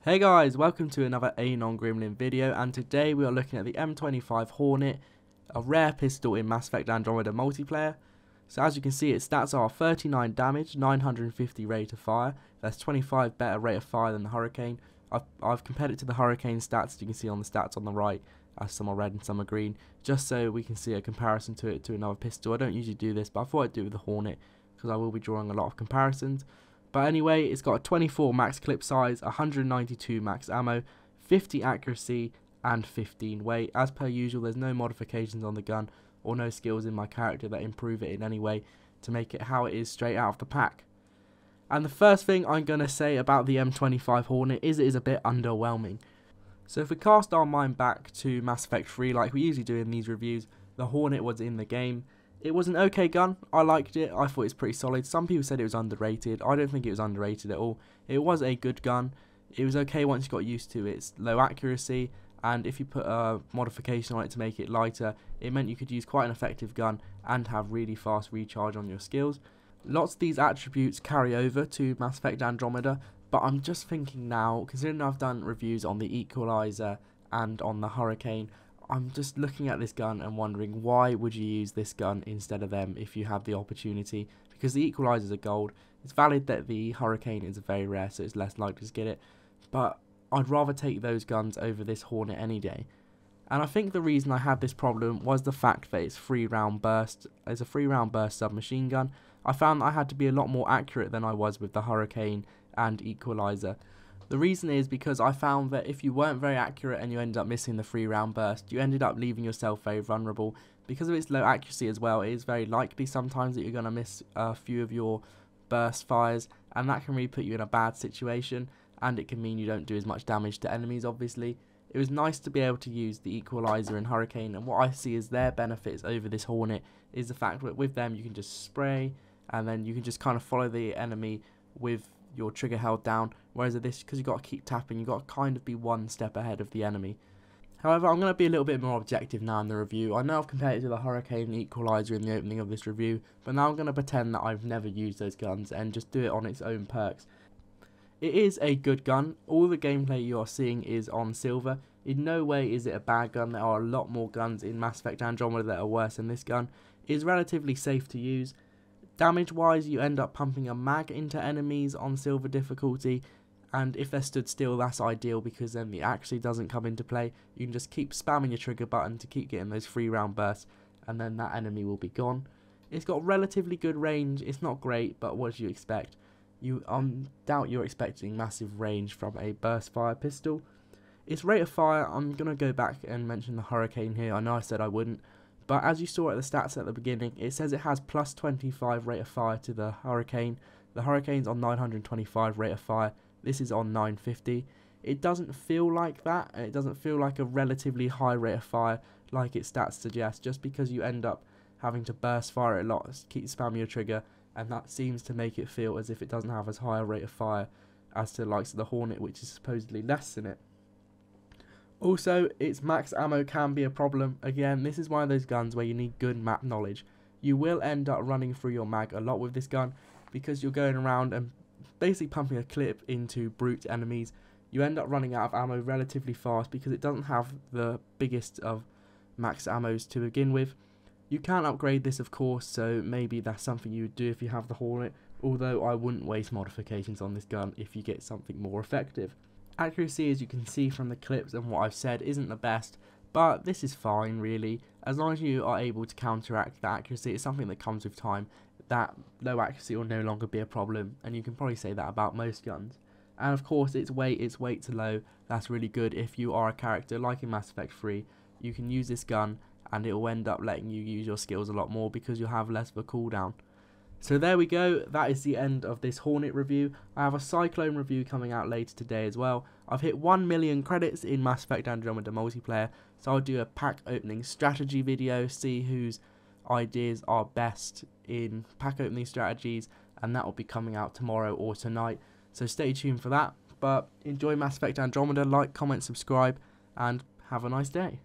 Hey guys, welcome to another Anon Gremlin video, and today we are looking at the M-25 Hornet, a rare pistol in Mass Effect Andromeda Multiplayer. So as you can see, its stats are 39 damage, 950 rate of fire. That's 25 better rate of fire than the Hurricane. I've compared it to the Hurricane stats, you can see on the stats on the right, as some are red and some are green, just so we can see a comparison to it to another pistol. I don't usually do this, but I thought I'd do it with the Hornet, because I will be drawing a lot of comparisons. But anyway, it's got a 24 max clip size, 192 max ammo, 50 accuracy, and 15 weight. As per usual, there's no modifications on the gun, or no skills in my character that improve it in any way to make it how it is straight out of the pack. And the first thing I'm going to say about the M25 Hornet is it is a bit underwhelming. So if we cast our mind back to Mass Effect 3 like we usually do in these reviews, the Hornet was in the game. It was an okay gun, I liked it, I thought it was pretty solid. Some people said it was underrated, I don't think it was underrated at all. It was a good gun, it was okay once you got used to its low accuracy, and if you put a modification on it to make it lighter, it meant you could use quite an effective gun and have really fast recharge on your skills. Lots of these attributes carry over to Mass Effect Andromeda, but I'm just thinking now, considering I've done reviews on the Equalizer and on the Hurricane, I'm just looking at this gun and wondering, why would you use this gun instead of them if you have the opportunity? Because the Equalizers are gold. It's valid that the Hurricane is very rare, so it's less likely to get it, but I'd rather take those guns over this Hornet any day. And I think the reason I had this problem was the fact that it's 3-round burst. It's a 3-round burst submachine gun. I found that I had to be a lot more accurate than I was with the Hurricane and Equalizer. The reason is because I found that if you weren't very accurate and you ended up missing the 3-round burst, you ended up leaving yourself very vulnerable. Because of its low accuracy as well, it is very likely sometimes that you're going to miss a few of your burst fires, and that can really put you in a bad situation, and it can mean you don't do as much damage to enemies, obviously. It was nice to be able to use the Equalizer and Hurricane, and what I see as their benefits over this Hornet is the fact that with them you can just spray, and then you can just kind of follow the enemy with your trigger held down, whereas with this, because you've got to keep tapping, you've got to kind of be one step ahead of the enemy. However, I'm going to be a little bit more objective now in the review. I know I've compared it to the Hurricane and Equalizer in the opening of this review, but now I'm going to pretend that I've never used those guns and just do it on its own perks. It is a good gun. All the gameplay you are seeing is on silver. In no way is it a bad gun. There are a lot more guns in Mass Effect Andromeda that are worse than this gun. It is relatively safe to use. Damage wise, you end up pumping a mag into enemies on silver difficulty, and if they're stood still, that's ideal because then the accuracy doesn't come into play. You can just keep spamming your trigger button to keep getting those 3-round bursts, and then that enemy will be gone. It's got relatively good range. It's not great, but what do you expect? You doubt you're expecting massive range from a burst fire pistol. Its rate of fire, I'm going to go back and mention the Hurricane here. I know I said I wouldn't, but as you saw at the stats at the beginning, it says it has plus 25 rate of fire to the Hurricane. The Hurricane's on 925 rate of fire. This is on 950. It doesn't feel like that, and it doesn't feel like a relatively high rate of fire like its stats suggest, just because you end up having to burst fire a lot, keep spamming your trigger, and that seems to make it feel as if it doesn't have as high a rate of fire as to the likes of the Hornet, which is supposedly less than it. Also, its max ammo can be a problem. Again, this is one of those guns where you need good map knowledge. You will end up running through your mag a lot with this gun because you're going around and basically pumping a clip into brute enemies. You end up running out of ammo relatively fast because it doesn't have the biggest of max ammos to begin with. You can upgrade this, of course, so maybe that's something you would do if you have the Hornet, although I wouldn't waste modifications on this gun if you get something more effective. Accuracy, as you can see from the clips and what I've said, isn't the best, but this is fine really. As long as you are able to counteract the accuracy, it's something that comes with time. That low accuracy will no longer be a problem, and you can probably say that about most guns. And of course its weight to low, that's really good if you are a character like in Mass Effect 3. You can use this gun and it will end up letting you use your skills a lot more because you'll have less of a cooldown. So there we go, that is the end of this Hornet review. I have a Cyclone review coming out later today as well. I've hit 1 million credits in Mass Effect Andromeda Multiplayer, so I'll do a pack opening strategy video, see whose ideas are best in pack opening strategies, and that will be coming out tomorrow or tonight. So stay tuned for that, but enjoy Mass Effect Andromeda, like, comment, subscribe, and have a nice day.